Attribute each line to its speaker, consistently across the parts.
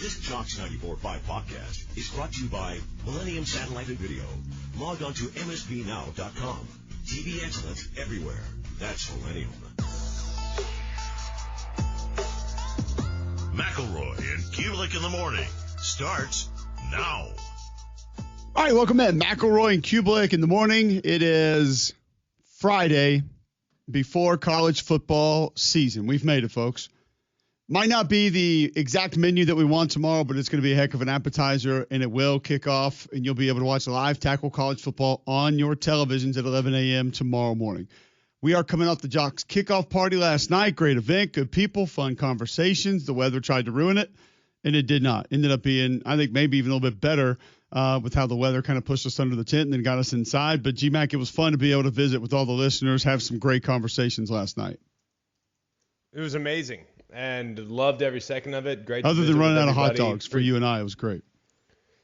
Speaker 1: This Jocks 94.5 podcast is brought to you by Millennium Satellite and Video. Log on to msbnow.com. TV excellence everywhere. That's Millennium. McElroy and Cubelic in the morning starts now.
Speaker 2: All right, welcome in. McElroy and Cubelic in the morning. It is Friday before college football season. We've made it, folks. Might not be the exact menu that we want tomorrow, but it's going to be a heck of an appetizer, and it will kick off, and you'll be able to watch live tackle college football on your televisions at 11 a.m. tomorrow morning. We are coming off the Jocks kickoff party last night. Great event, good people, fun conversations. The weather tried to ruin it, and it did not. Ended up being, I think, maybe even a little bit better with how the weather kind of pushed us under the tent and then got us inside. But, G-Mac, it was fun to be able to visit with all the listeners, have some great conversations last night.
Speaker 3: It was amazing. And loved every second of it. Great.
Speaker 2: Other than running out of hot dogs for you and I, it was great.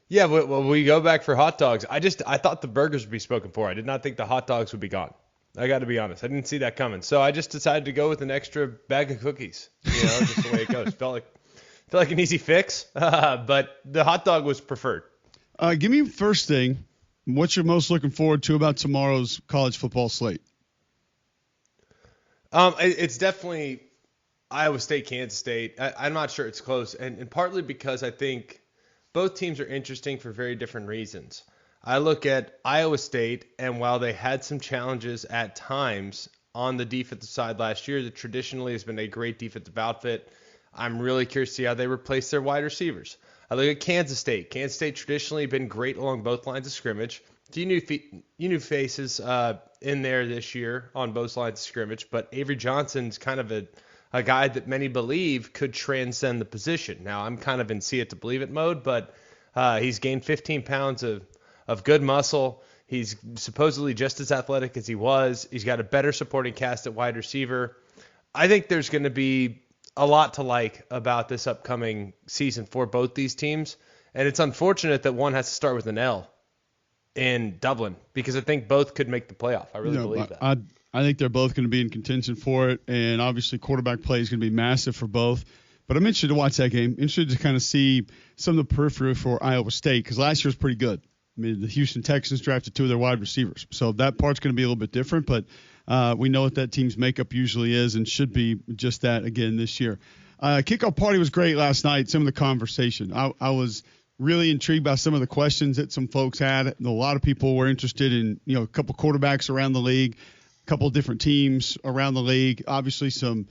Speaker 3: Yeah, well, we go back for hot dogs. I thought the burgers would be spoken for. I did not think the hot dogs would be gone. I got to be honest. I didn't see that coming. So I just decided to go with an extra bag of cookies. Just the way it goes. Felt like an easy fix. But the hot dog was preferred.
Speaker 2: Give me first thing. What you're most looking forward to about tomorrow's college football slate?
Speaker 3: It's definitely Iowa State, Kansas State. I'm not sure it's close, and partly because I think both teams are interesting for very different reasons. I look at Iowa State, and while they had some challenges at times on the defensive side last year, that traditionally has been a great defensive outfit. I'm really curious to see how they replace their wide receivers. I look at Kansas State. Kansas State traditionally been great along both lines of scrimmage. You new faces in there this year on both lines of scrimmage, but Avery Johnson's kind of a guy that many believe could transcend the position. Now, I'm kind of in see it to believe it mode, but he's gained 15 pounds of good muscle. He's supposedly just as athletic as he was. He's got a better supporting cast at wide receiver. I think there's going to be a lot to like about this upcoming season for both these teams, and it's unfortunate that one has to start with an L in Dublin because I think both could make the playoff. I really believe that.
Speaker 2: I think they're both going to be in contention for it, and obviously quarterback play is going to be massive for both. But I'm interested to watch that game. Interested to kind of see some of the periphery for Iowa State because last year was pretty good. I mean, the Houston Texans drafted two of their wide receivers, so that part's going to be a little bit different. But we know what that team's makeup usually is and should be just that again this year. Kickoff party was great last night. Some of the conversation. I was really intrigued by some of the questions that some folks had. A lot of people were interested in a couple quarterbacks around the league. Couple of different teams around the league. Obviously, some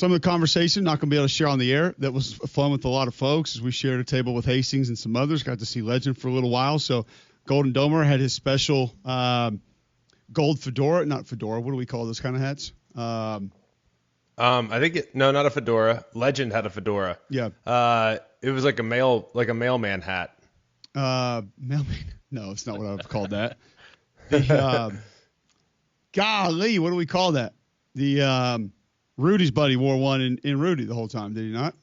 Speaker 2: of the conversation not going to be able to share on the air. That was fun with a lot of folks as we shared a table with Hastings and some others. Got to see Legend for a little while. So Golden Domer had his special gold fedora. Not fedora. What do we call those kind of hats?
Speaker 3: I think not a fedora. Legend had a fedora.
Speaker 2: Yeah.
Speaker 3: It was like a mailman hat.
Speaker 2: Mailman? No, it's not what I would have called that. Golly, what do we call that? The Rudy's buddy wore one in Rudy the whole time, did he not?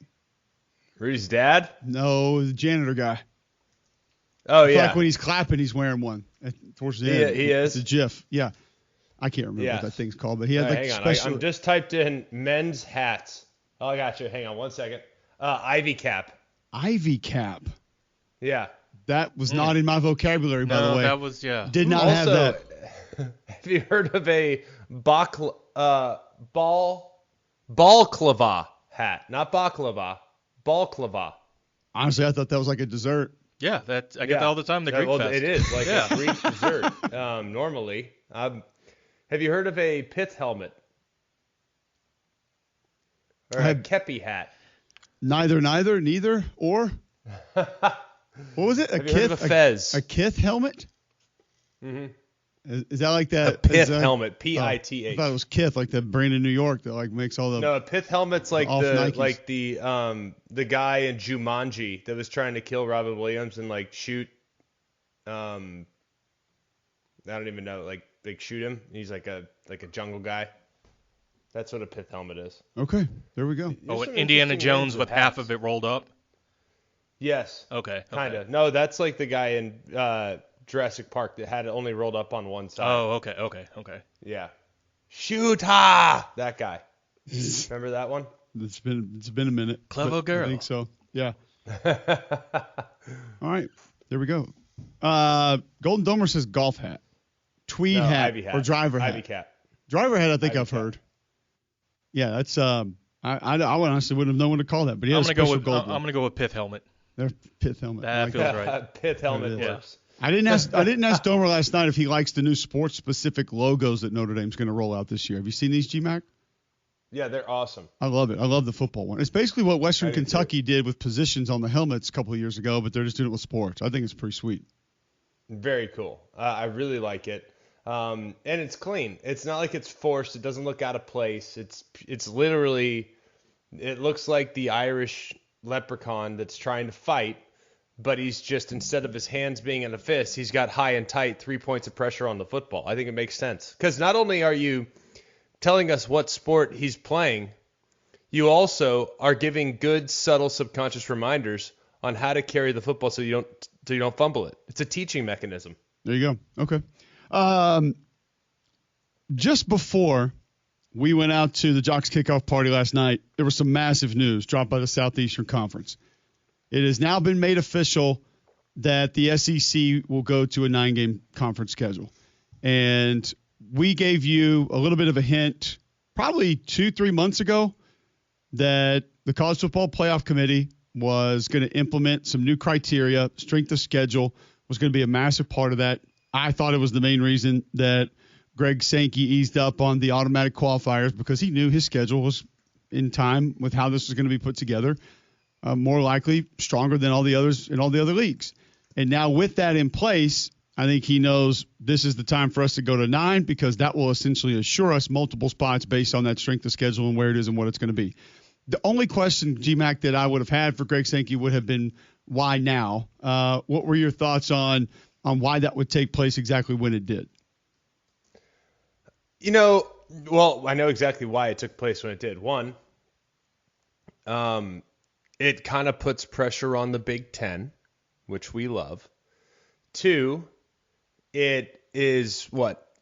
Speaker 3: Rudy's dad?
Speaker 2: No, the janitor guy.
Speaker 3: Oh, yeah.
Speaker 2: Like when he's clapping, he's wearing one towards the end.
Speaker 3: He is?
Speaker 2: It's a GIF. Yeah. I can't remember what that thing's called, but he had
Speaker 3: hang on. I'm just typed in men's hats. Oh, I got you. Hang on one second. Ivy cap.
Speaker 2: Ivy cap.
Speaker 3: Yeah.
Speaker 2: That was not in my vocabulary, by the way.
Speaker 4: That was, yeah.
Speaker 2: Did not have that.
Speaker 3: Have you heard of a balklava hat? Not baklava, balklava.
Speaker 2: Honestly, I thought that was like a dessert.
Speaker 4: Yeah, I get that all the time. The Greek Fest.
Speaker 3: It is like a Greek dessert normally. Have you heard of a pith helmet or a kepi hat?
Speaker 2: Neither, or what was it?
Speaker 3: Have you heard of a fez?
Speaker 2: A kith helmet?
Speaker 3: Mm-hmm.
Speaker 2: Is that like that?
Speaker 3: A pith helmet, Pith.
Speaker 2: I thought it was Kith, like the brand in New York that like makes all the.
Speaker 3: No, a pith helmet's like the guy in Jumanji that was trying to kill Robin Williams and like shoot. I don't even know, like shoot him. He's like a jungle guy. That's what a pith helmet is.
Speaker 2: Okay, there we go.
Speaker 4: Oh, Indiana Jones with half of it rolled up.
Speaker 3: Yes.
Speaker 4: Okay.
Speaker 3: Kinda. No, that's like the guy in Jurassic Park that had it only rolled up on one side.
Speaker 4: Oh, okay.
Speaker 3: Yeah. Shoot-ha! That guy. Remember that one?
Speaker 2: It's been a minute.
Speaker 4: Clever girl.
Speaker 2: I think so. Yeah. All right, there we go. Golden Domer says golf hat, tweed hat,
Speaker 3: Ivy hat,
Speaker 2: or driver hat.
Speaker 3: Ivy cap.
Speaker 2: Driver hat, I think
Speaker 3: Ivy
Speaker 2: I've
Speaker 3: cap.
Speaker 2: heard. Yeah, that's I honestly wouldn't have known what to call that, but he has a special gold one.
Speaker 4: I'm gonna go with pith helmet.
Speaker 2: Pith helmet.
Speaker 4: That feels right.
Speaker 3: Pith helmet works.
Speaker 2: I didn't ask Domer last night if he likes the new sports specific logos that Notre Dame's going to roll out this year. Have you seen these, GMAC?
Speaker 3: Yeah, they're awesome.
Speaker 2: I love it. I love the football one. It's basically what Western Kentucky did with positions on the helmets a couple of years ago, but they're just doing it with sports. I think it's pretty sweet.
Speaker 3: Very cool. I really like it. And it's clean. It's not like it's forced. It doesn't look out of place. It's literally, it looks like the Irish leprechaun that's trying to fight, but he's just, instead of his hands being in a fist, he's got high and tight 3 points of pressure on the football. I think it makes sense. Because not only are you telling us what sport he's playing, you also are giving good, subtle, subconscious reminders on how to carry the football so you don't fumble it. It's a teaching mechanism.
Speaker 2: There you go. Okay. Just before we went out to the Jocks kickoff party last night, there was some massive news dropped by the Southeastern Conference. It has now been made official that the SEC will go to a 9-game conference schedule. And we gave you a little bit of a hint probably 2-3 months ago that the College Football Playoff Committee was going to implement some new criteria. Strength of schedule was going to be a massive part of that. I thought it was the main reason that Greg Sankey eased up on the automatic qualifiers because he knew his schedule was in time with how this was going to be put together. More likely stronger than all the others in all the other leagues. And now with that in place, I think he knows this is the time for us to go to 9 because that will essentially assure us multiple spots based on that strength of schedule and where it is and what it's going to be. The only question, GMAC, that I would have had for Greg Sankey would have been why now? What were your thoughts on why that would take place exactly when it did?
Speaker 3: Well, I know exactly why it took place when it did. One, it kind of puts pressure on the Big Ten, which we love. Two, it is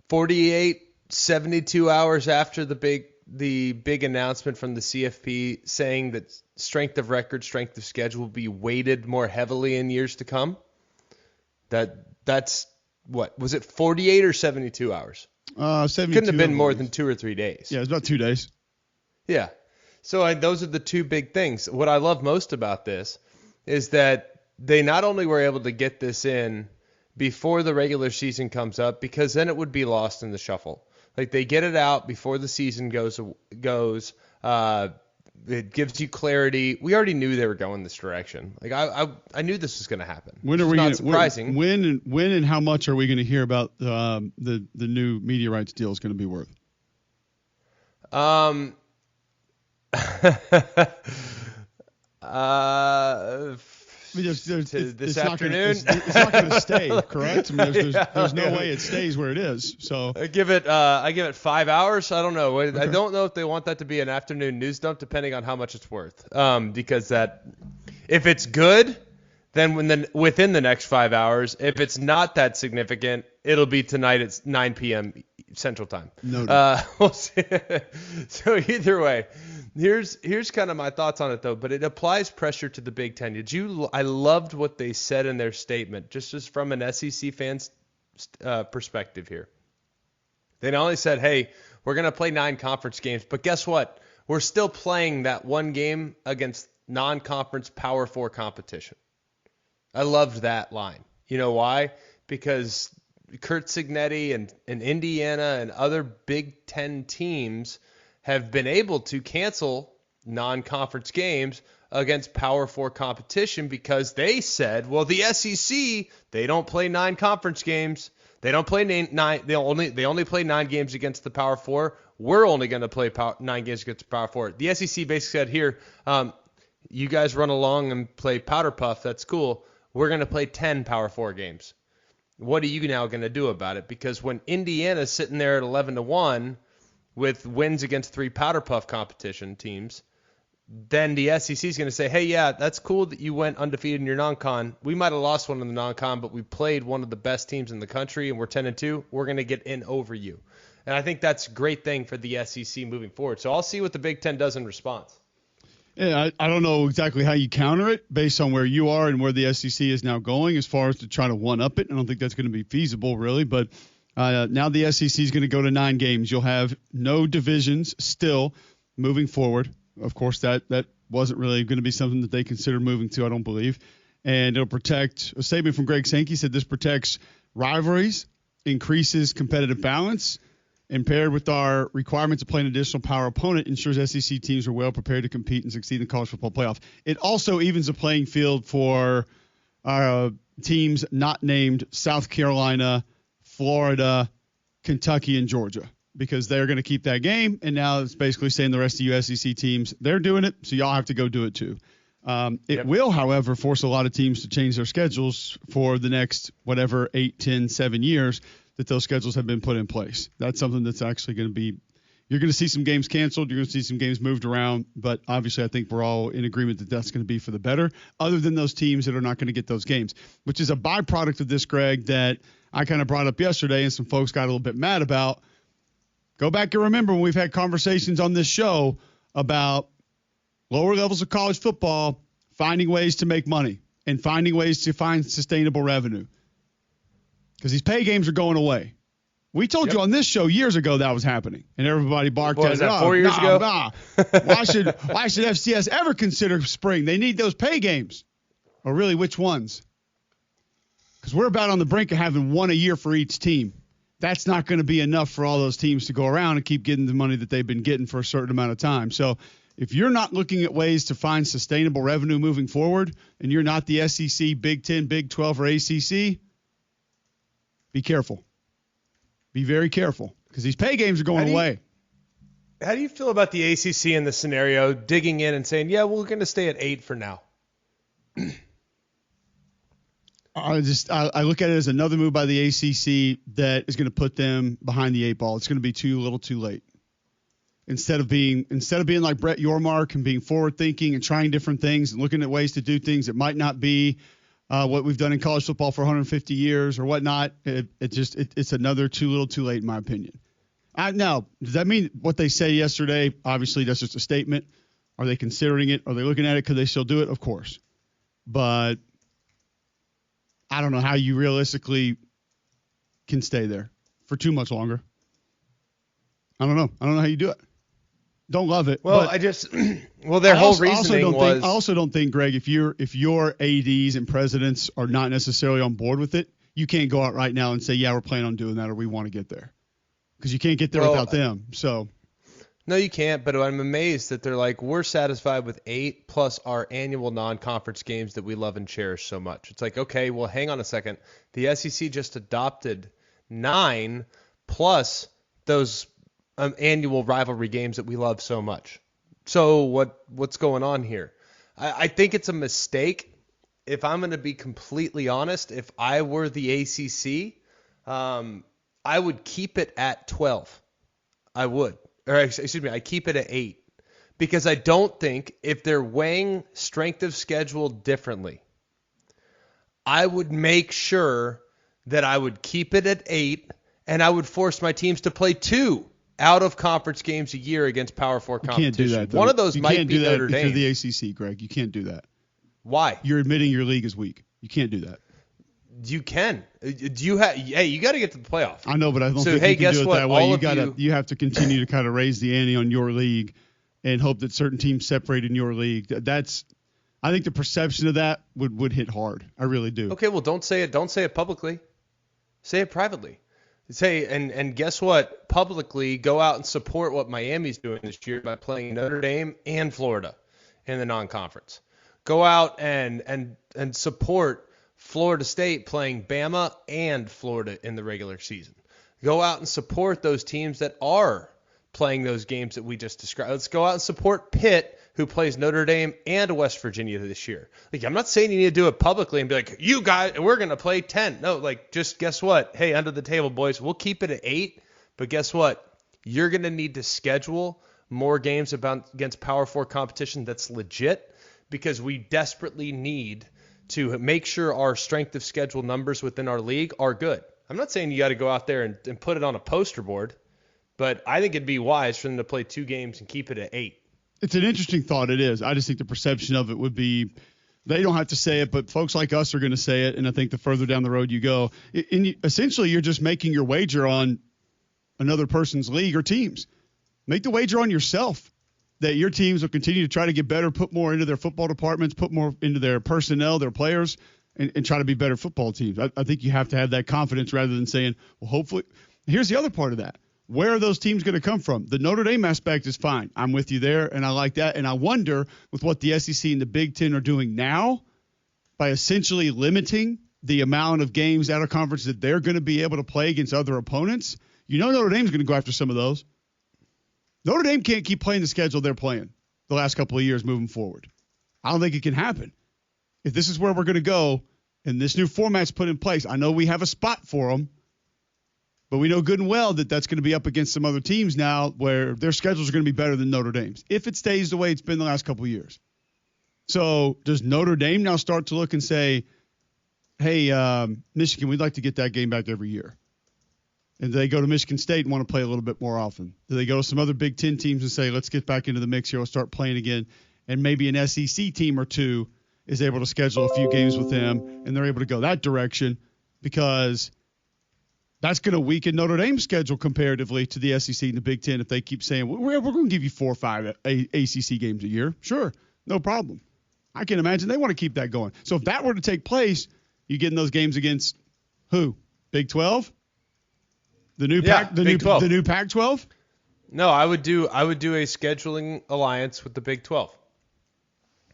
Speaker 3: 48, 72 hours after the big announcement from the CFP saying that strength of record, strength of schedule will be weighted more heavily in years to come. That's what was it, 48 or 72 hours?
Speaker 2: 72.
Speaker 3: Couldn't have been more than 2 or 3 days.
Speaker 2: Yeah, it was about 2 days.
Speaker 3: Yeah. So those are the two big things. What I love most about this is that they not only were able to get this in before the regular season comes up, because then it would be lost in the shuffle. Like they get it out before the season goes. It gives you clarity. We already knew they were going this direction. Like I knew this was going to happen.
Speaker 2: When are we?
Speaker 3: Not surprising.
Speaker 2: When and how much are we going to hear about the new media rights deal is going to be worth?
Speaker 3: This afternoon.
Speaker 2: It's not going to stay, correct? I mean, there's no way it stays where it is. So
Speaker 3: I give it 5 hours. I don't know. Okay. I don't know if they want that to be an afternoon news dump, depending on how much it's worth. Because that, if it's good, then within the next 5 hours. If it's not that significant, it'll be tonight at 9 p.m. Central Time. We'll see. So either way. Here's kind of my thoughts on it, though, but it applies pressure to the Big Ten. I loved what they said in their statement, just from an SEC fan's perspective here. They not only said, hey, we're going to play 9 conference games, but guess what? We're still playing that one game against non-conference Power 4 competition. I loved that line. You know why? Because Kurt Signetti and Indiana and other Big Ten teams have been able to cancel non-conference games against Power 4 competition because they said, well, the SEC, they don't play 9 conference games. They don't play 9. They only play 9 games against the Power 4. We're only going to play 9 games against the Power 4. The SEC basically said, here, you guys run along and play Powder Puff. That's cool. We're going to play 10 Power 4 games. What are you now going to do about it? Because when Indiana's sitting there at 11-1, with wins against 3 Powder Puff competition teams, then the SEC is going to say, hey, yeah, that's cool that you went undefeated in your non-con. We might have lost one in the non-con, but we played one of the best teams in the country, and we're 10-2. We're going to get in over you. And I think that's a great thing for the SEC moving forward. So I'll see what the Big Ten does in response.
Speaker 2: Yeah, I don't know exactly how you counter it based on where you are and where the SEC is now going as far as to try to one-up it. I don't think that's going to be feasible, really. But now the SEC is going to go to 9 games. You'll have no divisions still moving forward. Of course, that wasn't really going to be something that they considered moving to, I don't believe. And it'll protect – a statement from Greg Sankey said this protects rivalries, increases competitive balance, and paired with our requirement to play an additional power opponent, ensures SEC teams are well prepared to compete and succeed in the college football playoff. It also evens the playing field for teams not named South Carolina, Florida, Kentucky, and Georgia, because they're going to keep that game, and now it's basically saying the rest of you SEC teams, they're doing it, so y'all have to go do it too. It will, however, force a lot of teams to change their schedules for the next, 8, 10, 7 years that those schedules have been put in place. That's something that's actually going to be – you're going to see some games canceled. You're going to see some games moved around. But obviously I think we're all in agreement that that's going to be for the better, other than those teams that are not going to get those games, which is a byproduct of this, Greg, that I kind of brought up yesterday and some folks got a little bit mad about. Go back and remember when we've had conversations on this show about lower levels of college football finding ways to make money and finding ways to find sustainable revenue. Because these pay games are going away. We told you on this show years ago that was happening, and everybody barked at it.
Speaker 3: Was that 4 years ago?
Speaker 2: Why should FCS ever consider spring? They need those pay games. Or really, which ones? Because we're about on the brink of having one a year for each team. That's not going to be enough for all those teams to go around and keep getting the money that they've been getting for a certain amount of time. So if you're not looking at ways to find sustainable revenue moving forward, and you're not the SEC, Big 10, Big 12, or ACC, be careful. Be very careful, because these pay games are going away.
Speaker 3: How do you feel about the ACC in this scenario, digging in and saying, yeah, we're going to stay at 8 for now?
Speaker 2: I look at it as another move by the ACC that is going to put them behind the 8 ball. It's going to be too little too late. Instead of being like Brett Yormark and being forward thinking and trying different things and looking at ways to do things that might not be what we've done in college football for 150 years or whatnot, it's another too little too late in my opinion. Now, does that mean what they say yesterday? Obviously, that's just a statement. Are they considering it? Are they looking at it? Could they still do it? Of course. But I don't know how you realistically can stay there for too much longer. I don't know. I don't know how you do it. Don't love it.
Speaker 3: Well, their whole reasoning was.
Speaker 2: I also don't think, Greg, if your ADs and presidents are not necessarily on board with it, you can't go out right now and say, yeah, we're planning on doing that or we want to get there. Because you can't get there without them. So.
Speaker 3: No, you can't, but I'm amazed that they're like, we're satisfied with 8 plus our annual non-conference games that we love and cherish so much. It's like, okay, well, hang on a second. The SEC just adopted 9 plus those annual rivalry games that we love so much. So what's going on here? I think it's a mistake. If I'm going to be completely honest, if I were the ACC, I would keep it at 12. I would. Or excuse me, I keep it at 8. Because I don't think if they're weighing strength of schedule differently, I would make sure that I would keep it at 8 and I would force my teams to play 2 out-of-conference games a year against Power 4 competition.
Speaker 2: You can't do that, though.
Speaker 3: One of those might be Notre Dame.
Speaker 2: If you're the ACC, Greg, you can't do that.
Speaker 3: Why?
Speaker 2: You're admitting your league is weak. You can't do that.
Speaker 3: You can. You got to get to the playoff.
Speaker 2: I know, but I don't think you can do it that way. You have to continue to kind of raise the ante on your league and hope that certain teams separate in your league. I think the perception of that would hit hard. I really do.
Speaker 3: Okay, well, don't say it. Don't say it publicly. Say it privately. Say and guess what? Publicly, go out and support what Miami's doing this year by playing Notre Dame and Florida in the non-conference. Go out and support Florida State playing Bama and Florida in the regular season. Go out and support those teams that are playing those games that we just described. Let's go out and support Pitt, who plays Notre Dame and West Virginia this year. Like, I'm not saying you need to do it publicly and be like, you guys, we're going to play 10. No, like, just guess what? Hey, under the table, boys, we'll keep it at 8. But guess what? You're going to need to schedule more games against Power 4 competition that's legit, because we desperately need to make sure our strength of schedule numbers within our league are good. I'm not saying you got to go out there and put it on a poster board, but I think it'd be wise for them to play 2 games and keep it at 8.
Speaker 2: It's an interesting thought. It is. I just think the perception of it would be they don't have to say it, but folks like us are going to say it. And I think the further down the road you go, essentially you're just making your wager on another person's league or teams. Make the wager on yourself that your teams will continue to try to get better, put more into their football departments, put more into their personnel, their players, and try to be better football teams. I think you have to have that confidence rather than saying, well, hopefully. Here's the other part of that. Where are those teams going to come from? The Notre Dame aspect is fine. I'm with you there, and I like that. And I wonder, with what the SEC and the Big Ten are doing now, by essentially limiting the amount of games out of conference that they're going to be able to play against other opponents, Notre Dame's going to go after some of those. Notre Dame can't keep playing the schedule they're playing the last couple of years moving forward. I don't think it can happen. If this is where we're going to go and this new format's put in place, I know we have a spot for them, but we know good and well that that's going to be up against some other teams now where their schedules are going to be better than Notre Dame's if it stays the way it's been the last couple of years. So does Notre Dame now start to look and say, hey, Michigan, we'd like to get that game back every year? And do they go to Michigan State and want to play a little bit more often? Do they go to some other Big Ten teams and say, let's get back into the mix here, we'll start playing again, and maybe an SEC team or two is able to schedule a few games with them, and they're able to go that direction because that's going to weaken Notre Dame's schedule comparatively to the SEC and the Big Ten if they keep saying, we're going to give you 4 or 5 ACC games a year. Sure, no problem. I can imagine they want to keep that going. So if that were to take place, you get in those games against who? Big 12? The new Pac-12?
Speaker 3: No, I would do a scheduling alliance with the Big 12.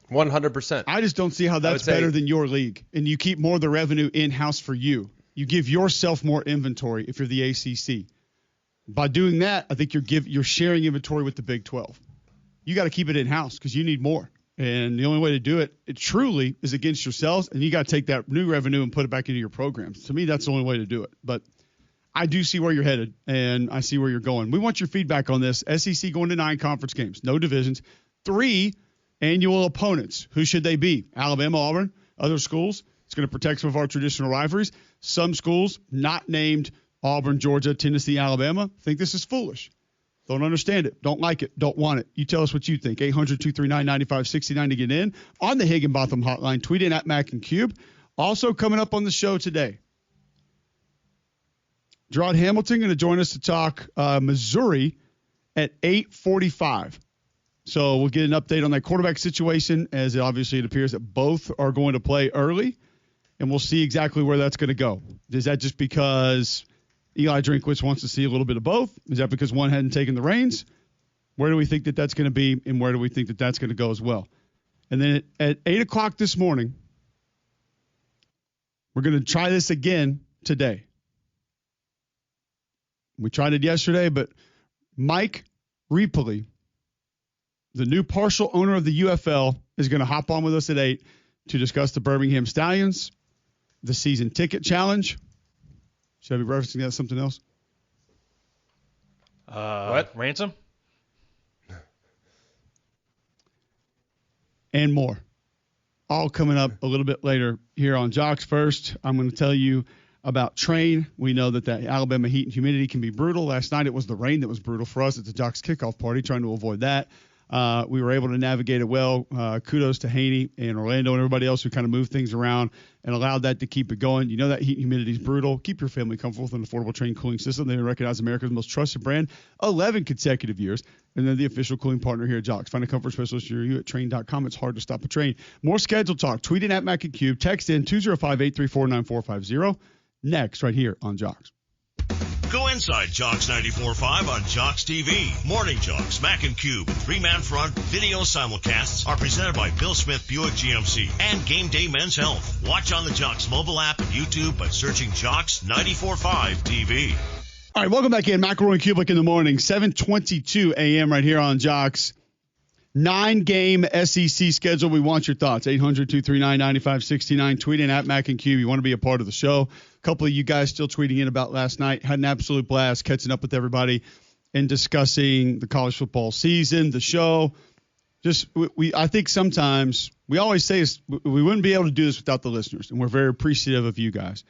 Speaker 3: 100%.
Speaker 2: I just don't see how that's better than your league. And you keep more of the revenue in-house for you. You give yourself more inventory if you're the ACC. By doing that, I think you're sharing inventory with the Big 12. You got to keep it in-house because you need more. And the only way to do it truly is against yourselves, and you got to take that new revenue and put it back into your programs. To me, that's the only way to do it. But I do see where you're headed, and I see where you're going. We want your feedback on this. SEC going to 9 conference games, no divisions, 3 annual opponents. Who should they be? Alabama, Auburn, other schools. It's going to protect some of our traditional rivalries. Some schools not named Auburn, Georgia, Tennessee, Alabama think this is foolish. Don't understand it. Don't like it. Don't want it. You tell us what you think. 800-239-9569 to get in. On the Higginbotham hotline, tweet in at Mac and Cube. Also coming up on the show today, Gerard Hamilton going to join us to talk Missouri at 8:45. So we'll get an update on that quarterback situation, as obviously it appears that both are going to play early, and we'll see exactly where that's going to go. Is that just because Eli Drinkwitz wants to see a little bit of both? Is that because one hadn't taken the reins? Where do we think that that's going to be, and where do we think that that's going to go as well? And then at 8 o'clock this morning, we're going to try this again today. We tried it yesterday, but Mike Riepele, the new partial owner of the UFL, is going to hop on with us at 8 to discuss the Birmingham Stallions, the season ticket challenge. Should I be referencing that as something else?
Speaker 4: What? Ransom?
Speaker 2: And more. All coming up a little bit later here on Jocks First. I'm going to tell you about Train. We know that Alabama heat and humidity can be brutal. Last night it was the rain that was brutal for us at the Jocks kickoff party, trying to avoid that. We were able to navigate it well. Kudos to Haney and Orlando and everybody else who kind of moved things around and allowed that to keep it going. You know that heat and humidity is brutal. Keep your family comfortable with an affordable Train cooling system. They recognize America's most trusted brand 11 consecutive years. And they're the official cooling partner here at Jocks. Find a comfort specialist near you at Train.com. It's hard to stop a train. More scheduled talk. Tweet in at Mac and Cube. Text in 205-834-9450. Next, right here on Jocks.
Speaker 1: Go inside Jocks 94.5 on Jocks TV. Morning Jocks, Mac and Cube, 3-man front video simulcasts are presented by Bill Smith Buick GMC and Game Day Men's Health. Watch on the Jocks mobile app and YouTube by searching Jocks 94.5 TV.
Speaker 2: All right, welcome back in. McElroy Cubelic in the morning, 7:22 a.m. right here on Jocks. 9-game SEC schedule. We want your thoughts. 800-239-9569. Tweet in at Mac and Cube. You want to be a part of the show. A couple of you guys still tweeting in about last night. Had an absolute blast catching up with everybody and discussing the college football season, the show. I think sometimes we always say we wouldn't be able to do this without the listeners, and we're very appreciative of you guys.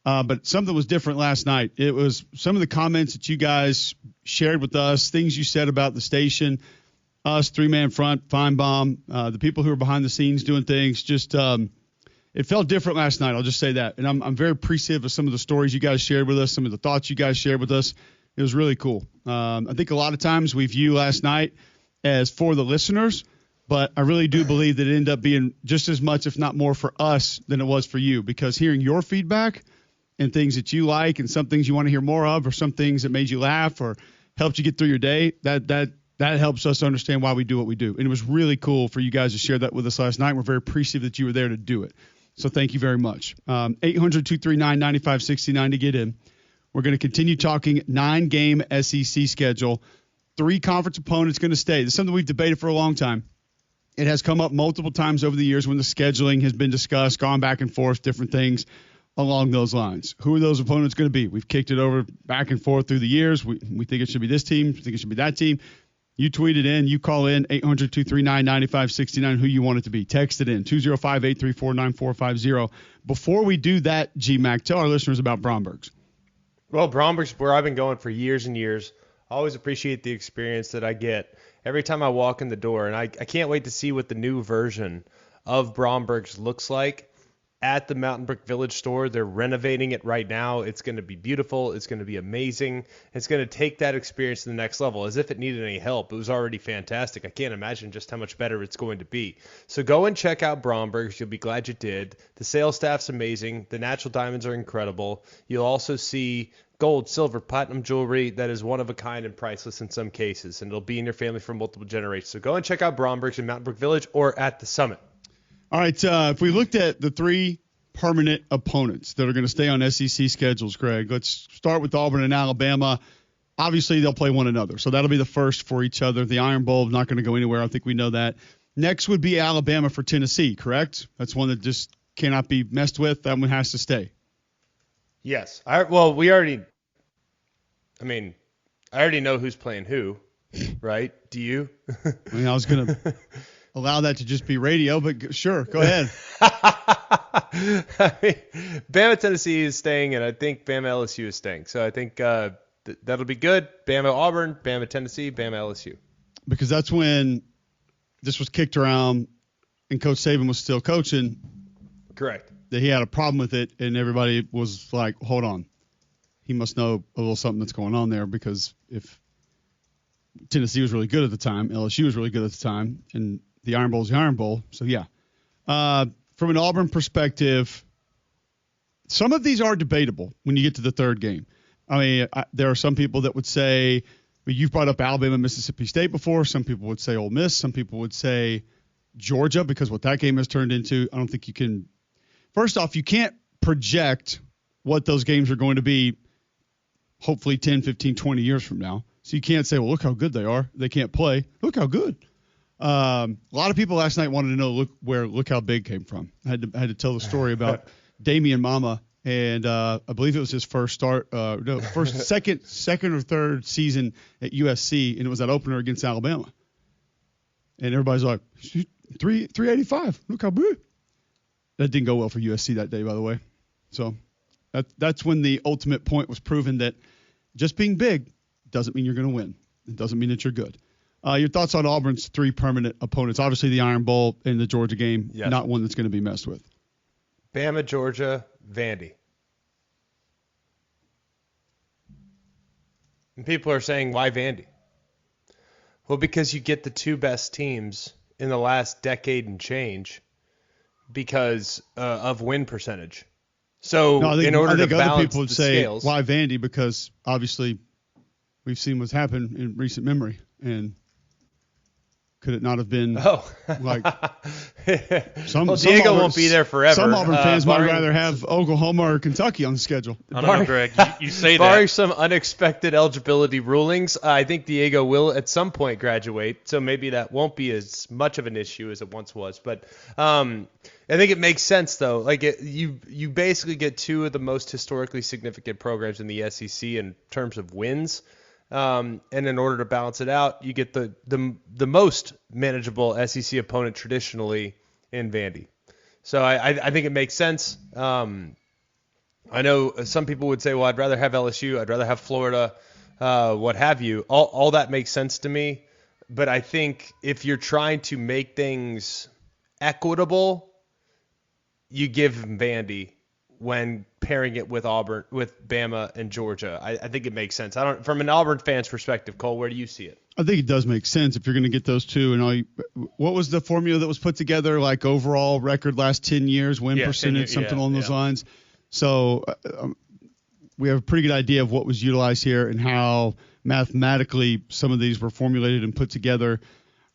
Speaker 2: But something was different last night. It was some of the comments that you guys shared with us, things you said about the station. us, three-man front, Feinbaum, the people who are behind the scenes doing things. Just it felt different last night. I'll just say that. And I'm very appreciative of some of the stories you guys shared with us, some of the thoughts you guys shared with us. It was really cool. I think a lot of times we view last night as for the listeners, but I really do believe that it ended up being just as much, if not more, for us than it was for you, because hearing your feedback and things that you like and some things you want to hear more of or some things that made you laugh or helped you get through your day, that helps us understand why we do what we do. And it was really cool for you guys to share that with us last night. We're very appreciative that you were there to do it. So thank you very much. 800-239-9569 to get in. We're going to continue talking 9-game SEC schedule. 3 conference opponents going to stay. This is something we've debated for a long time. It has come up multiple times over the years when the scheduling has been discussed, gone back and forth, different things along those lines. Who are those opponents going to be? We've kicked it over back and forth through the years. We think it should be this team. We think it should be that team. You tweet it in. You call in 800-239-9569 who you want it to be. Text it in 205-834-9450. Before we do that, G-Mac, tell our listeners about Bromberg's.
Speaker 3: Well, Bromberg's where I've been going for years and years. I always appreciate the experience that I get every time I walk in the door, and I can't wait to see what the new version of Bromberg's looks like at the Mountain Brook Village store. They're renovating it right now. It's going to be beautiful. It's going to be amazing. It's going to take that experience to the next level. As if it needed any help, it was already fantastic. I can't imagine just how much better it's going to be. So go and check out Bromberg's. You'll be glad you did. The sales staff's amazing. The natural diamonds are incredible. You'll also see gold, silver, platinum jewelry that is one of a kind and priceless in some cases, and it'll be in your family for multiple generations. So go and check out Bromberg's in Mountain Brook Village or at the Summit.
Speaker 2: All right, if we looked at the 3 permanent opponents that are going to stay on SEC schedules, Greg, let's start with Auburn and Alabama. Obviously, they'll play one another, so that'll be the first for each other. The Iron Bowl not going to go anywhere. I think we know that. Next would be Alabama for Tennessee, correct? That's one that just cannot be messed with. That one has to stay.
Speaker 3: Yes. I already know who's playing who, right? Do you?
Speaker 2: I was going to allow that to just be radio, but sure, go ahead.
Speaker 3: Bama Tennessee is staying, and I think Bama LSU is staying. So I think that'll be good. Bama Auburn, Bama Tennessee, Bama LSU.
Speaker 2: Because that's when this was kicked around and Coach Saban was still coaching.
Speaker 3: Correct.
Speaker 2: That he had a problem with it, and everybody was like, hold on. He must know a little something that's going on there, because if Tennessee was really good at the time, LSU was really good at the time, and the Iron Bowl is the Iron Bowl. So, yeah. From an Auburn perspective, some of these are debatable when you get to the third game. I mean, there are some people that would say, well, you've brought up Alabama, Mississippi State before. Some people would say Ole Miss. Some people would say Georgia, because what that game has turned into, I don't think you can. First off, you can't project what those games are going to be hopefully 10, 15, 20 years from now. So you can't say, well, look how good they are. They can't play. Look how good. A lot of people last night wanted to know, look how big came from. I had to tell the story about Damian Mama, and I believe it was his first second or third season at USC, and it was that opener against Alabama. And everybody's like, 385. Look how big. That didn't go well for USC that day, by the way. So that's when the ultimate point was proven that just being big doesn't mean you're going to win. It doesn't mean that you're good. Your thoughts on Auburn's 3 permanent opponents? Obviously, the Iron Bowl and the Georgia game, yes. Not one that's going to be messed with.
Speaker 3: Bama, Georgia, Vandy. And people are saying, why Vandy? Well, because you get the 2 best teams in the last decade and change because of win percentage. So in order to balance
Speaker 2: other people would
Speaker 3: the
Speaker 2: say,
Speaker 3: scales,
Speaker 2: why Vandy? Because obviously we've seen what's happened in recent memory, and could it not have been like
Speaker 3: Diego won't be there forever.
Speaker 2: Some Auburn fans might rather have Oklahoma or Kentucky on the schedule.
Speaker 4: I don't know, Greg. You say that.
Speaker 3: Barring some unexpected eligibility rulings, I think Diego will at some point graduate, so maybe that won't be as much of an issue as it once was. But I think it makes sense, though. Like you basically get 2 of the most historically significant programs in the SEC in terms of wins. And in order to balance it out, you get the most manageable SEC opponent traditionally in Vandy. So I think it makes sense. I know some people would say, well, I'd rather have LSU, I'd rather have Florida, what have you. All that makes sense to me. But I think if you're trying to make things equitable, you give Vandy when pairing it with Auburn, with Bama and Georgia. I think it makes sense. From an Auburn fan's perspective, Cole, where do you see it?
Speaker 2: I think it does make sense if you're going to get those two. And what was the formula that was put together? Like overall record last 10 years, win percentage, something along those lines. So we have a pretty good idea of what was utilized here and how mathematically some of these were formulated and put together.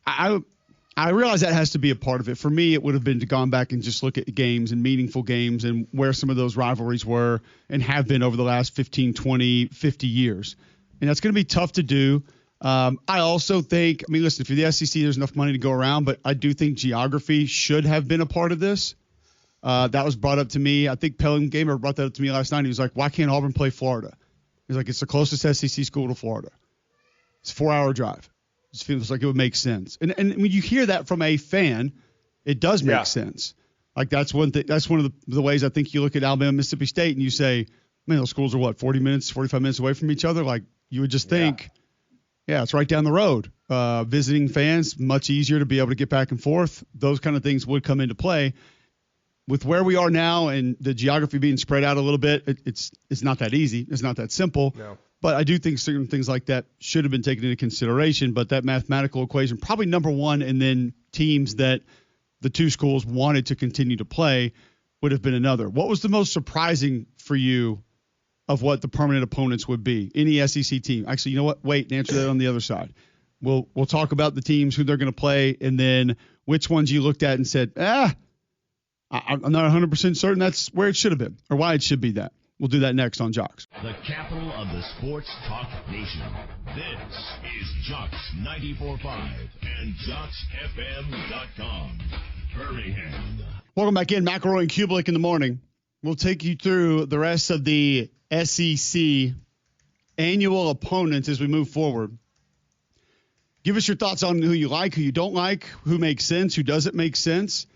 Speaker 2: I realize that has to be a part of it. For me, it would have been to gone back and just look at games and meaningful games and where some of those rivalries were and have been over the last 15, 20, 50 years. And that's going to be tough to do. I also think, listen, if you're the SEC, there's enough money to go around, but I do think geography should have been a part of this. That was brought up to me. I think Pelham Gamer brought that up to me last night. He was like, why can't Auburn play Florida? He's like, it's the closest SEC school to Florida. It's a 4-hour drive. It feels like it would make sense. And when you hear that from a fan, it does make sense. Like that's one of the ways I think you look at Alabama, Mississippi State, and you say, man, those schools are 40 minutes, 45 minutes away from each other. Like you would just think, it's right down the road. Visiting fans, much easier to be able to get back and forth. Those kind of things would come into play. With where we are now and the geography being spread out a little bit, it's not that easy. It's not that simple.
Speaker 3: No.
Speaker 2: But I do think certain things like that should have been taken into consideration. But that mathematical equation, probably number one, and then teams that the two schools wanted to continue to play would have been another. What was the most surprising for you of what the permanent opponents would be? Any SEC team? Actually, you know what? Wait, answer that on the other side. We'll talk about the teams, who they're going to play, and then which ones you looked at and said, I'm not 100% certain that's where it should have been or why it should be that. We'll do that next on Jocks.
Speaker 1: The capital of the sports talk nation. This is Jocks 94.5 and JocksFM.com. Birmingham.
Speaker 2: Welcome back in. McElroy and Cubelic in the morning. We'll take you through the rest of the SEC annual opponents as we move forward. Give us your thoughts on who you like, who you don't like, who makes sense, who doesn't make sense.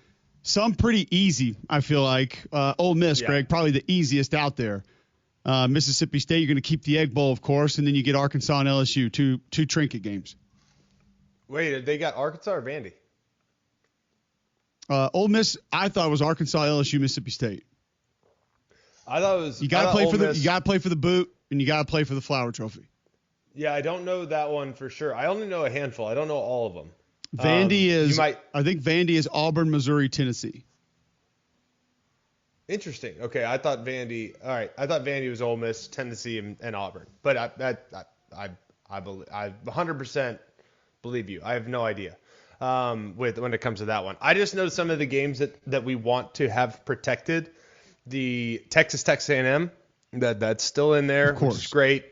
Speaker 2: Some pretty easy, I feel like. Ole Miss, Greg, probably the easiest out there. Mississippi State, you're going to keep the Egg Bowl, of course, and then you get Arkansas and LSU, two trinket games.
Speaker 3: Wait, they got Arkansas or Vandy?
Speaker 2: Ole Miss, I thought it was Arkansas, LSU, Mississippi State.
Speaker 3: I thought it was.
Speaker 2: You got to play for the boot, and you got to play for the Flower Trophy.
Speaker 3: Yeah, I don't know that one for sure. I only know a handful. I don't know all of them.
Speaker 2: Vandy I think Vandy is Auburn, Missouri, Tennessee.
Speaker 3: Interesting. Okay, I thought Vandy was Ole Miss, Tennessee, and Auburn. But I 100% believe you. I have no idea when it comes to that one. I just know some of the games that we want to have protected. The Texas A&M, that's still in there, which is great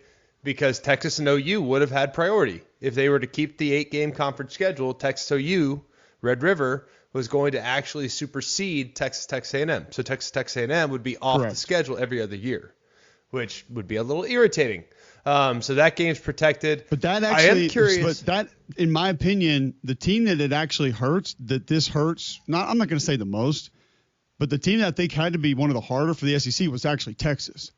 Speaker 3: because Texas and OU would have had priority. If they were to keep the 8-game conference schedule, Texas OU, Red River, was going to actually supersede Texas A&M. So Texas A&M would be off the schedule every other year, which would be a little irritating. So that game's protected.
Speaker 2: But that actually, I am curious. But that, in my opinion, the team that it actually hurts, I'm not going to say the most, but the team that I think had to be one of the harder for the SEC was actually Texas.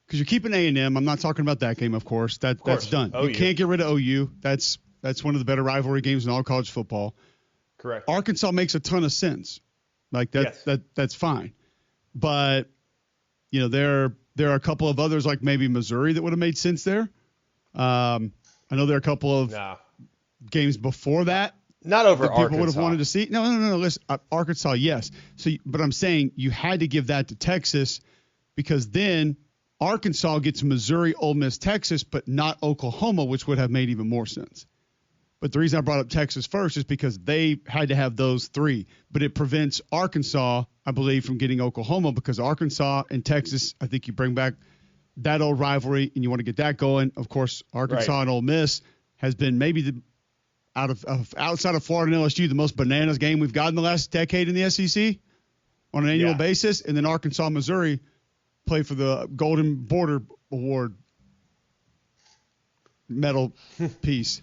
Speaker 2: Because you're keeping A&M. I'm not talking about that game, of course. That's done. You can't get rid of OU. That's one of the better rivalry games in all college football.
Speaker 3: Correct.
Speaker 2: Arkansas makes a ton of sense. Like that's fine. But there are a couple of others like maybe Missouri that would have made sense there. I know there are a couple of games before that.
Speaker 3: Not over
Speaker 2: people
Speaker 3: Arkansas.
Speaker 2: Would have wanted to see. No. Listen, Arkansas, yes. But I'm saying you had to give that to Texas because then Arkansas gets Missouri, Ole Miss, Texas, but not Oklahoma, which would have made even more sense. But the reason I brought up Texas first is because they had to have those three. But it prevents Arkansas, I believe, from getting Oklahoma because Arkansas and Texas, I think you bring back that old rivalry and you want to get that going. Of course, Arkansas and Ole Miss has been maybe outside of Florida and LSU, the most bananas game we've got in the last decade in the SEC on an annual basis. And then Arkansas, Missouri play for the Golden Border Award medal piece.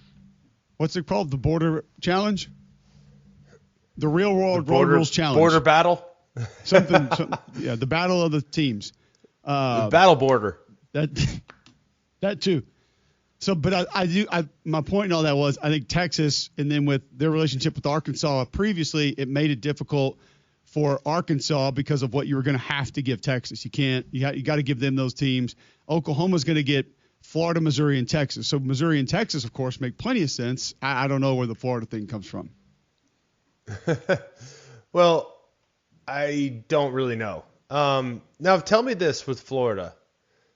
Speaker 2: What's it called? The Border Challenge? The Real World Road Rules Challenge.
Speaker 3: Border Battle?
Speaker 2: Something, the battle of the teams.
Speaker 3: The battle border.
Speaker 2: That too. So, but my point in all that was, I think Texas, and then with their relationship with Arkansas previously, it made it difficult for Arkansas because of what you were going to have to give Texas. You got to give them those teams. Oklahoma's going to get Florida, Missouri, and Texas. So Missouri and Texas, of course, make plenty of sense. I don't know where the Florida thing comes from.
Speaker 3: Well, I don't really know. Now, tell me this with Florida.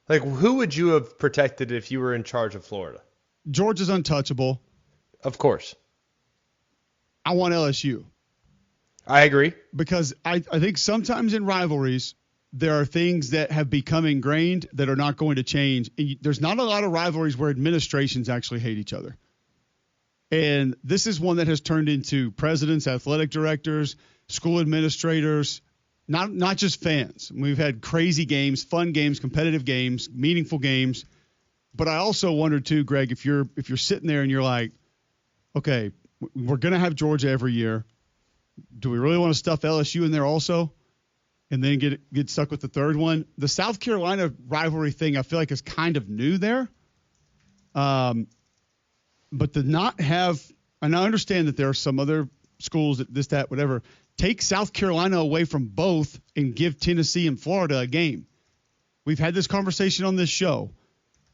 Speaker 3: Like, who would you have protected if you were in charge of Florida?
Speaker 2: Georgia's untouchable.
Speaker 3: Of course.
Speaker 2: I want LSU.
Speaker 3: I agree.
Speaker 2: Because I think sometimes in rivalries, there are things that have become ingrained that are not going to change. And there's not a lot of rivalries where administrations actually hate each other. And this is one that has turned into presidents, athletic directors, school administrators, not just fans. We've had crazy games, fun games, competitive games, meaningful games. But I also wonder too, Greg, if you're sitting there and you're like, okay, we're going to have Georgia every year. Do we really want to stuff LSU in there also? And then get stuck with the third one? The South Carolina rivalry thing, I feel like is kind of new there. But to not have, and I understand that there are some other schools that this, that, whatever, take South Carolina away from both and give Tennessee and Florida a game. We've had this conversation on this show.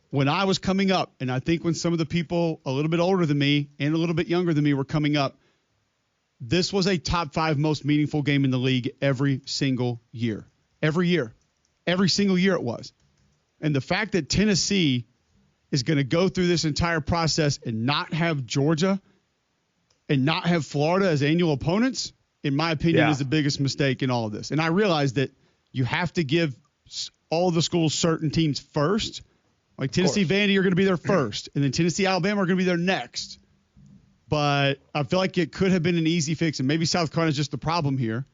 Speaker 2: When I was coming up, and I think when some of the people a little bit older than me and a little bit younger than me were coming up, this was a top 5 most meaningful game in the league every single year. Every year. Every single year it was. And the fact that Tennessee is going to go through this entire process and not have Georgia and not have Florida as annual opponents, in my opinion, is the biggest mistake in all of this. And I realize that you have to give all the schools certain teams first. Like Tennessee, Vandy are going to be there first, and then Tennessee, Alabama are going to be there next. But I feel like it could have been an easy fix, and maybe South Carolina is just the problem here.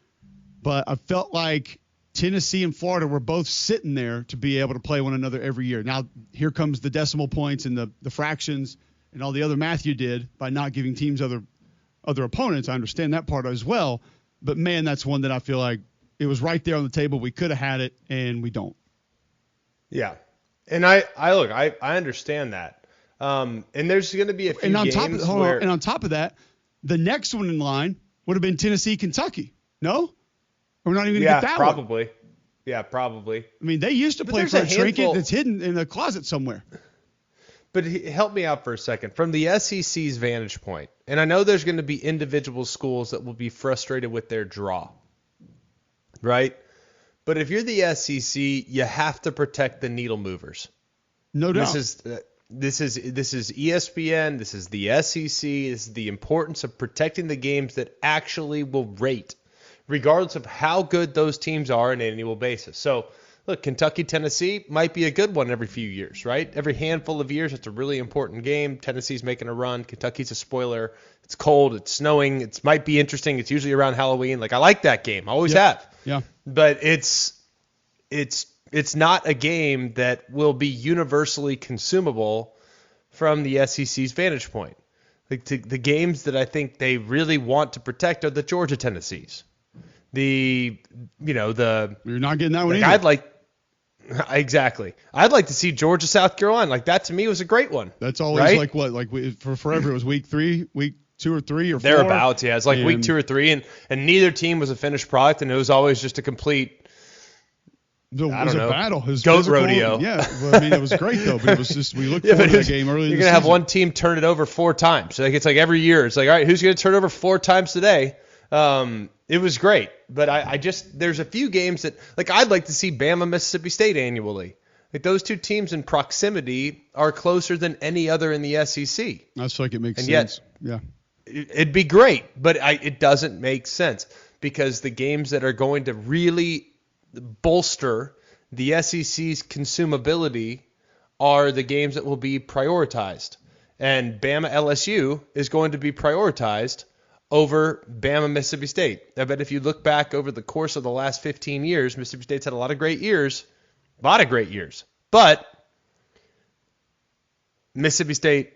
Speaker 2: But I felt like Tennessee and Florida were both sitting there to be able to play one another every year. Now, here comes the decimal points and the fractions and all the other math you did by not giving teams other opponents. I understand that part as well. But, man, that's one that I feel like it was right there on the table. We could have had it, and we don't.
Speaker 3: Yeah. And I understand that. And there's going to be a few games where...
Speaker 2: And on top of that, the next one in line would have been Tennessee, Kentucky. No? We're not even going to get that
Speaker 3: probably.
Speaker 2: one.
Speaker 3: Yeah, probably.
Speaker 2: I mean, they used to play for a trinket that's hidden in a closet somewhere.
Speaker 3: But help me out for a second. From the SEC's vantage point, and I know there's going to be individual schools that will be frustrated with their draw, right? But if you're the SEC, you have to protect the needle movers.
Speaker 2: No doubt.
Speaker 3: This is ESPN. This is the SEC. This is the importance of protecting the games that actually will rate, regardless of how good those teams are on an annual basis. So, look, Kentucky, Tennessee might be a good one every few years, right? Every handful of years, it's a really important game. Tennessee's making a run. Kentucky's a spoiler. It's cold. It's snowing. It might be interesting. It's usually around Halloween. Like, I like that game. I always have.
Speaker 2: Yeah.
Speaker 3: But it's not a game that will be universally consumable from the SEC's vantage point. Like the games that I think they really want to protect are the Georgia Tennessees.
Speaker 2: You're not getting that one either.
Speaker 3: Exactly. I'd like to see Georgia, South Carolina. Like that to me was a great one.
Speaker 2: That's always
Speaker 3: right?
Speaker 2: like what? Like for forever it was week 3, week 2 or 3 or 4.
Speaker 3: Thereabouts, yeah. It's like week 2 or 3, and neither team was a finished product, and it was always just a complete
Speaker 2: battle.
Speaker 3: Goat rodeo.
Speaker 2: Yeah. Well, I mean, it was great, though, but it was just, we looked forward to that game early in the season.
Speaker 3: You're going to have one team turn it over 4 times. So it's like every year. It's like, all right, who's going to turn it over 4 times today? It was great. But I just, there's a few games that, like, I'd like to see Bama, Mississippi State annually. Like, those 2 teams in proximity are closer than any other in the SEC.
Speaker 2: I feel like it makes sense.
Speaker 3: Yet,
Speaker 2: yeah.
Speaker 3: It'd be great, but it doesn't make sense because the games that are going to really bolster the SEC's consumability are the games that will be prioritized. And Bama LSU is going to be prioritized over Bama Mississippi State. I bet if you look back over the course of the last 15 years, Mississippi State's had a lot of great years. But Mississippi State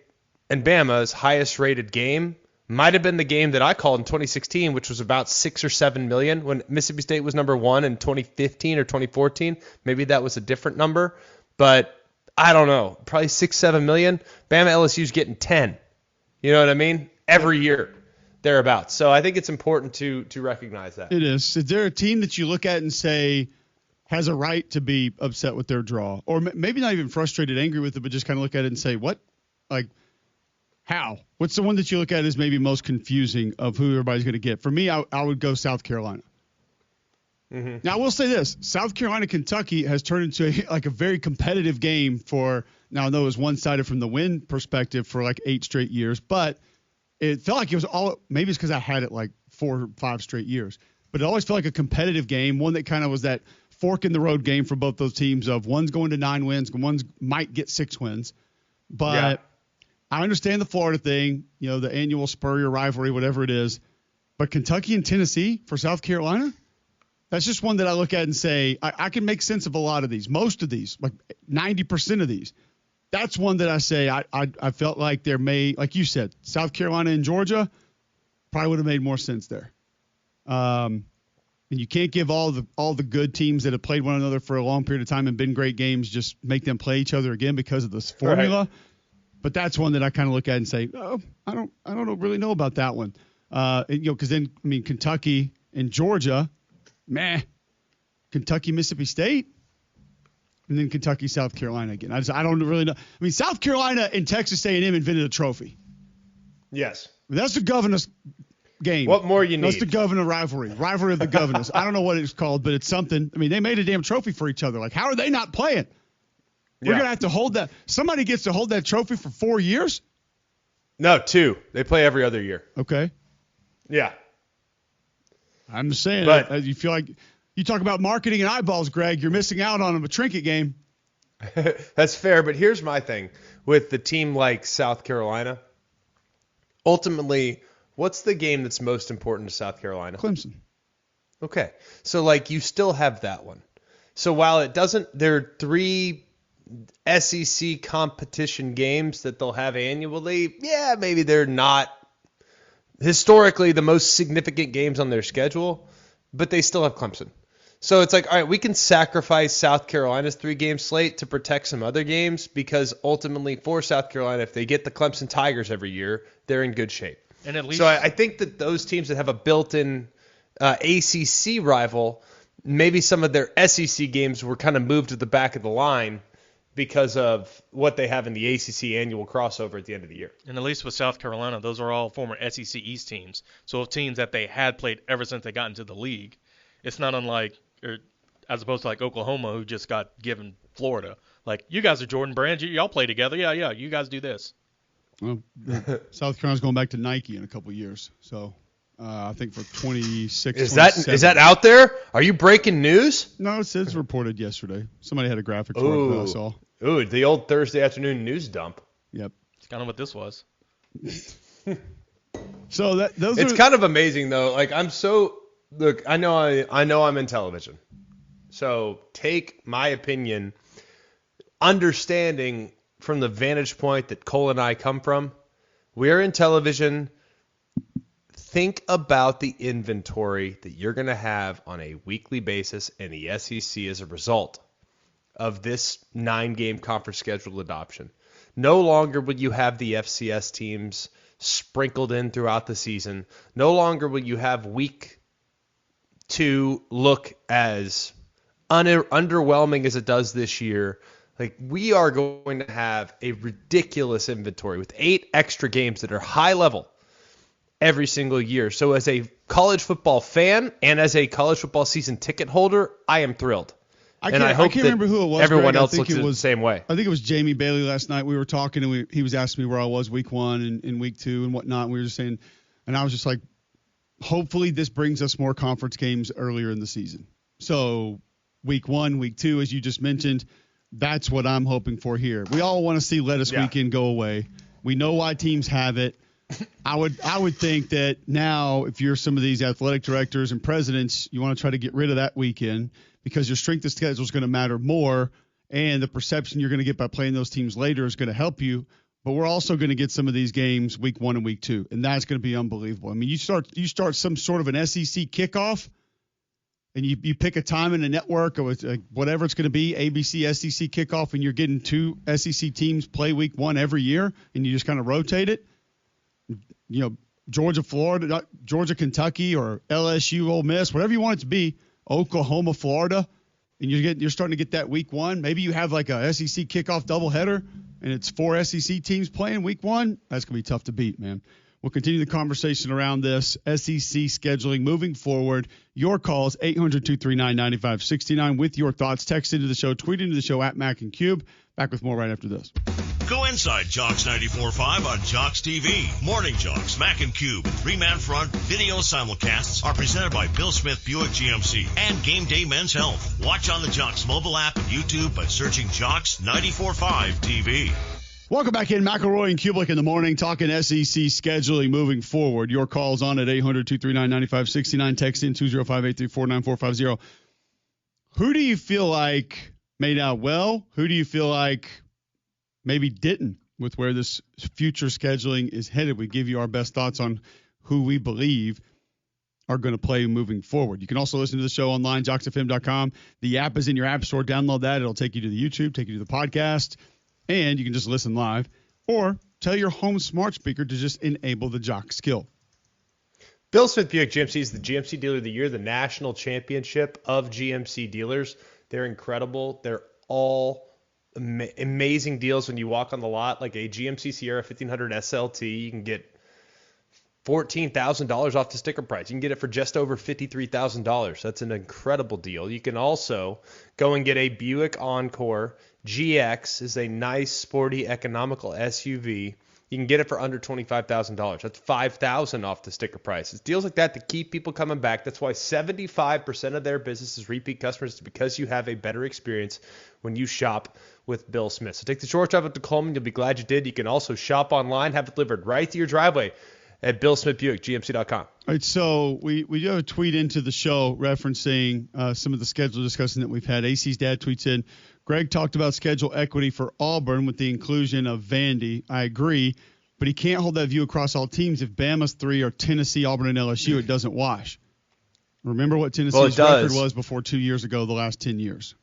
Speaker 3: and Bama's highest rated game might have been the game that I called in 2016, which was about 6 or 7 million when Mississippi State was number 1 in 2015 or 2014. Maybe that was a different number, but I don't know, probably 6-7 million. Bama LSU's getting 10. You know what I mean? Every year, thereabouts. So I think it's important to recognize that.
Speaker 2: It is. Is there a team that you look at and say has a right to be upset with their draw, or maybe not even frustrated, angry with it, but just kind of look at it and say, what, like, how? What's the one that you look at as maybe most confusing of who everybody's going to get? For me, I would go South Carolina. Mm-hmm. Now, I will say this. South Carolina, Kentucky has turned into a very competitive game for – now, I know it was one-sided from the win perspective for like 8 straight years, but it felt like it was all – maybe it's because I had it like 4 or 5 straight years. But it always felt like a competitive game, one that kind of was that fork-in-the-road game for both those teams of one's going to 9 wins, one's might get 6 wins. But I understand the Florida thing, the annual Spurrier rivalry, whatever it is. But Kentucky and Tennessee for South Carolina – that's just one that I look at and say, I can make sense of a lot of these, most of these, like 90% of these. That's one that I say I felt like there may, like you said, South Carolina and Georgia probably would have made more sense there. And you can't give all the good teams that have played one another for a long period of time and been great games, just make them play each other again because of this formula. Right. But that's one that I kind of look at and say, I don't really know about that one. Because then, Kentucky and Georgia, Kentucky, Mississippi State, and then Kentucky, South Carolina again. I don't really know. South Carolina and Texas A&M invented a trophy.
Speaker 3: Yes.
Speaker 2: That's the governor's game.
Speaker 3: What more you need?
Speaker 2: That's the governor rivalry of the governors. I don't know what it's called, but it's something. They made a damn trophy for each other. Like, how are they not playing? We're going to have to hold that. Somebody gets to hold that trophy for 4 years?
Speaker 3: No, 2. They play every other year.
Speaker 2: Okay.
Speaker 3: Yeah.
Speaker 2: I'm just saying,
Speaker 3: but
Speaker 2: you feel like you talk about marketing and eyeballs, Greg. You're missing out on a trinket game.
Speaker 3: That's fair, but here's my thing with the team like South Carolina. Ultimately, what's the game that's most important to South Carolina?
Speaker 2: Clemson.
Speaker 3: Okay, so you still have that one. So while it doesn't, there are 3 SEC competition games that they'll have annually. Yeah, maybe they're not historically the most significant games on their schedule, but they still have Clemson. So it's like, all right, we can sacrifice South Carolina's 3-game slate to protect some other games because ultimately for South Carolina, if they get the Clemson Tigers every year, they're in good shape.
Speaker 4: And at least,
Speaker 3: so I think that those teams that have a built-in ACC rival, maybe some of their SEC games were kind of moved to the back of the line because of what they have in the ACC annual crossover at the end of the year.
Speaker 4: And at least with South Carolina, those are all former SEC East teams. So teams that they had played ever since they got into the league. It's not unlike, as opposed to like Oklahoma, who just got given Florida. Like, you guys are Jordan Brand. Y'all play together. Yeah, you guys do this.
Speaker 2: Well, South Carolina's going back to Nike in a couple of years. So I think for 26.
Speaker 3: Is that out there? Are you breaking news?
Speaker 2: No, it's reported yesterday. Somebody had a graphic for it that I saw.
Speaker 3: Ooh, the old Thursday afternoon news dump.
Speaker 2: Yep.
Speaker 4: It's kind of what this was.
Speaker 2: So
Speaker 3: it's kind of amazing though. Like, I know I'm in television. So take my opinion, understanding from the vantage point that Cole and I come from. We're in television. Think about the inventory that you're going to have on a weekly basis in the SEC as a result of this 9-game conference schedule adoption. No longer will you have the FCS teams sprinkled in throughout the season. No longer will you have week 2 look as underwhelming as it does this year. Like, we are going to have a ridiculous inventory with 8 extra games that are high level every single year. So as a college football fan and as a college football season ticket holder, I am thrilled. I can't remember who it was. Everyone else looks at it the same way.
Speaker 2: I think it was Jamie Bailey last night. We were talking, and he was asking me where I was week 1 and week 2 and whatnot. And we were just saying, and I was just like, hopefully this brings us more conference games earlier in the season. So week 1, week 2, as you just mentioned, that's what I'm hoping for here. We all want to see Lettuce Weekend go away. We know why teams have it. I would think that now, if you're some of these athletic directors and presidents, you want to try to get rid of that weekend because your strength of schedule is going to matter more, and the perception you're going to get by playing those teams later is going to help you. But we're also going to get some of these games week 1 and week 2, and that's going to be unbelievable. I mean, you start some sort of an SEC kickoff, and you pick a time in the network or whatever it's going to be, ABC, SEC kickoff, and you're getting 2 SEC teams play week 1 every year, and you just kind of rotate it, Georgia, Florida, Georgia, Kentucky, or LSU, Ole Miss, whatever you want it to be, Oklahoma, Florida, and you're starting to get that week 1. Maybe you have like a SEC kickoff doubleheader, and it's 4 SEC teams playing week 1. That's going to be tough to beat, man. We'll continue the conversation around this SEC scheduling moving forward. Your calls, 800-239-9569 with your thoughts. Text into the show, tweet into the show at Mac and Cube. Back with more right after this.
Speaker 1: Go inside Jocks 94.5 on Jocks TV. Morning Jocks, Mac and Cube, and 3-Man Front video simulcasts are presented by Bill Smith Buick GMC and Game Day Men's Health. Watch on the Jocks mobile app and YouTube by searching Jocks 94.5 TV.
Speaker 2: Welcome back in. McElroy and Cubelic in the morning, talking SEC scheduling moving forward. Your calls on at 800-239-9569. Text in 205-834-9450. Who do you feel like made out well? Who do you feel like maybe didn't with where this future scheduling is headed? We give you our best thoughts on who we believe are going to play moving forward. You can also listen to the show online, jocksfm.com. The app is in your app store. Download that. It'll take you to the YouTube, take you to the podcast. And you can just listen live or tell your home smart speaker to just enable the Jock skill.
Speaker 3: Bill Smith Buick GMC is the GMC Dealer of the Year, the national championship of GMC dealers. They're incredible. They're all amazing deals when you walk on the lot. Like a GMC Sierra 1500 SLT, you can get $14,000 off the sticker price. You can get it for just over $53,000. That's an incredible deal. You can also go and get a Buick Encore GX. Is a nice, sporty, economical SUV. You can get it for under $25,000. That's $5,000 off the sticker price. It's deals like that that keep people coming back. That's why 75% of their business is repeat customers, because you have a better experience when you shop with Bill Smith. So take the short drive up to Coleman. You'll be glad you did. You can also shop online, have it delivered right to your driveway at BillSmithBuickGMC.com.
Speaker 2: All right, so we do have a tweet into the show referencing some of the schedule discussion that we've had. AC's dad tweets in, Greg talked about schedule equity for Auburn with the inclusion of Vandy. I agree, but he can't hold that view across all teams. If Bama's 3 or Tennessee, Auburn, and LSU, it doesn't wash. Remember what Tennessee's record was before 2 years ago, the last 10 years.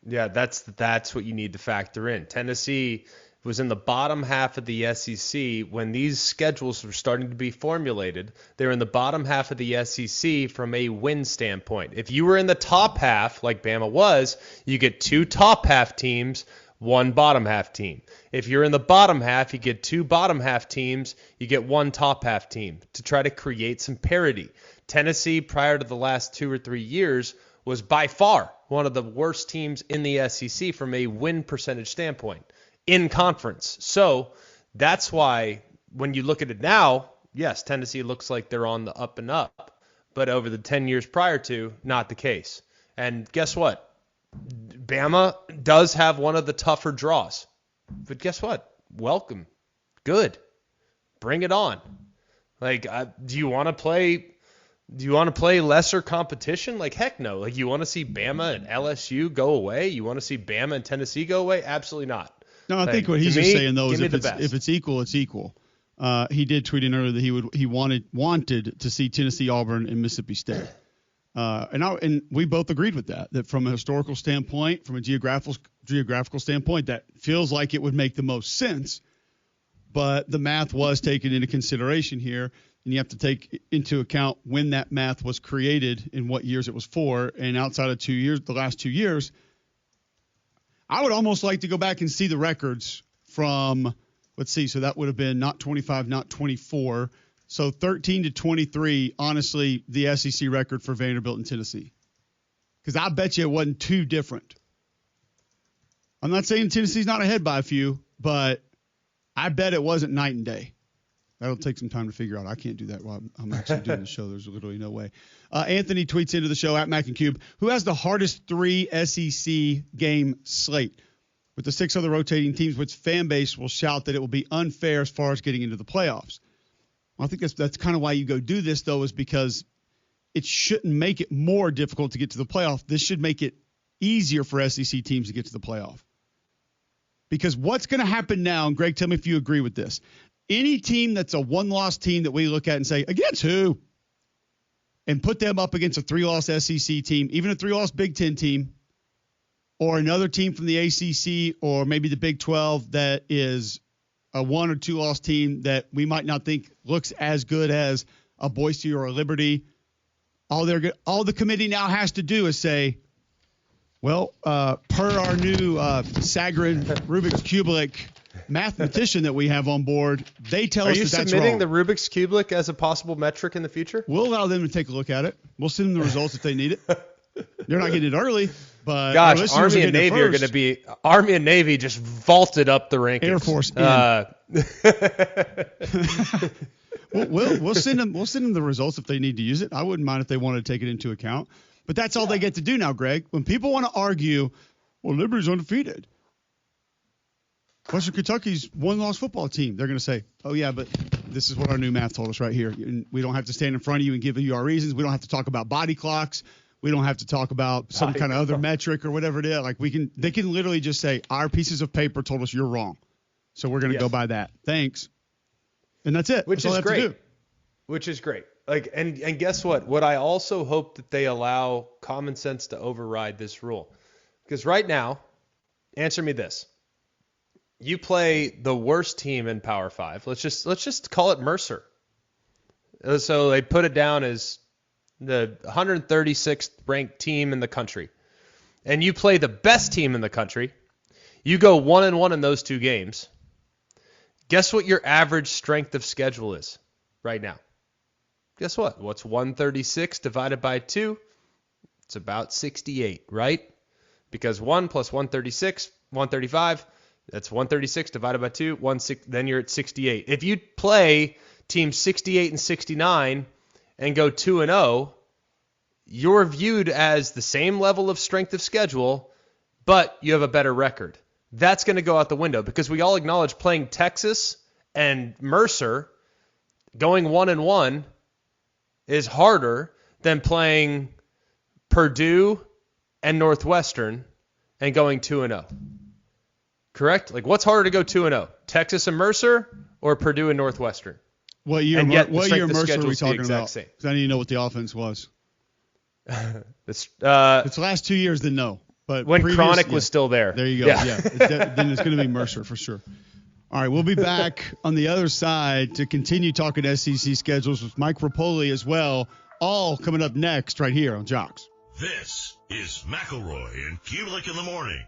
Speaker 3: Yeah, that's what you need to factor in. Tennessee was in the bottom half of the SEC when these schedules were starting to be formulated. They're in the bottom half of the SEC from a win standpoint. If you were in the top half, like Bama was, you get 2 top half teams, 1 bottom half team. If you're in the bottom half, you get 2 bottom half teams, you get 1 top half team to try to create some parity. Tennessee, prior to the last 2 or 3 years, was by far one of the worst teams in the SEC from a win percentage standpoint in conference. So that's why when you look at it now, yes, Tennessee looks like they're on the up and up, but over the 10 years prior to, not the case. And guess what? Bama does have one of the tougher draws, but guess what? Welcome. Good. Bring it on. Like, do you want to play lesser competition? Like, heck no. Like, you want to see Bama and LSU go away? You want to see Bama and Tennessee go away? Absolutely not.
Speaker 2: No, I think what he's just saying, though, is if it's equal, it's equal. He did tweet in earlier that he wanted to see Tennessee, Auburn, and Mississippi State. And we both agreed with that from a historical standpoint, from a geographical standpoint, that feels like it would make the most sense. But the math was taken into consideration here, and you have to take into account when that math was created and what years it was for. And outside of 2 years, the last 2 years, I would almost like to go back and see the records from, let's see, so that would have been not 25, not 24. So 13 to 23, honestly, the SEC record for Vanderbilt and Tennessee. Because I bet you it wasn't too different. I'm not saying Tennessee's not ahead by a few, but I bet it wasn't night and day. That'll take some time to figure out. I can't do that while I'm actually doing the show. There's literally no way. Anthony tweets into the show at Mac and Cube, who has the hardest 3 SEC game slate with the 6 other rotating teams, which fan base will shout that it will be unfair as far as getting into the playoffs. Well, I think that's kind of why you go do this, though, is because it shouldn't make it more difficult to get to the playoff. This should make it easier for SEC teams to get to the playoff. Because what's going to happen now, and Greg, tell me if you agree with this, any team that's a one-loss team that we look at and say, against who? and put them up against a 3-loss SEC team, even a 3-loss Big Ten team, or another team from the ACC or maybe the Big 12 that is a 1 or 2-loss team that we might not think looks as good as a Boise or a Liberty, all the committee now has to do is say, well, per our new Sagarin Rubik's Cubelic mathematician that we have on board, they tell us that that's wrong.
Speaker 3: Are you submitting the Rubik's Cubelic as a possible metric in the future?
Speaker 2: We'll allow them to take a look at it. We'll send them the results if they need it. They're not getting it early, but
Speaker 3: gosh, Army and Navy are going to be Army and Navy just vaulted up the rankings.
Speaker 2: Air Force. We'll send them the results if they need to use it. I wouldn't mind if they wanted to take it into account. But that's all they get to do now, Greg. When people want to argue, well, Liberty's undefeated. Western Kentucky's 1-loss football team. They're going to say, oh, yeah, but this is what our new math told us right here. And we don't have to stand in front of you and give you our reasons. We don't have to talk about body clocks. We don't have to talk about some kind of other metric or whatever it is. Like they can literally just say, our pieces of paper told us you're wrong. So we're going to go by that. Thanks. And that's it.
Speaker 3: Which
Speaker 2: that's
Speaker 3: is great. Which is great. Like, and guess what? What I also hope that they allow common sense to override this rule. Because right now, answer me this. You play the worst team in Power 5. Let's just call it Mercer. So they put it down as the 136th ranked team in the country. And you play the best team in the country. You go 1-1 in those 2 games. Guess what your average strength of schedule is right now? Guess what? What's 136 divided by 2? It's about 68, right? Because 1 plus 136, 135, that's 136 divided by 2, then you're at 68. If you play teams 68 and 69 and go 2-0, you're viewed as the same level of strength of schedule, but you have a better record. That's going to go out the window because we all acknowledge playing Texas and Mercer, going 1-1, is harder than playing Purdue and Northwestern and going 2-0. Correct? Like, what's harder to go 2-0? Texas and Mercer or Purdue and Northwestern?
Speaker 2: What year Mercer are we talking about?
Speaker 3: Same.
Speaker 2: Because I need to know what the offense was.
Speaker 3: It's
Speaker 2: the last 2 years, then no. But
Speaker 3: when Chronic was still there.
Speaker 2: There you go. Yeah. Then it's going to be Mercer for sure. All right, we'll be back on the other side to continue talking SEC schedules with Mike Rapoli as well, all coming up next right here on Jocks.
Speaker 1: This is McElroy and Cubelic in the morning.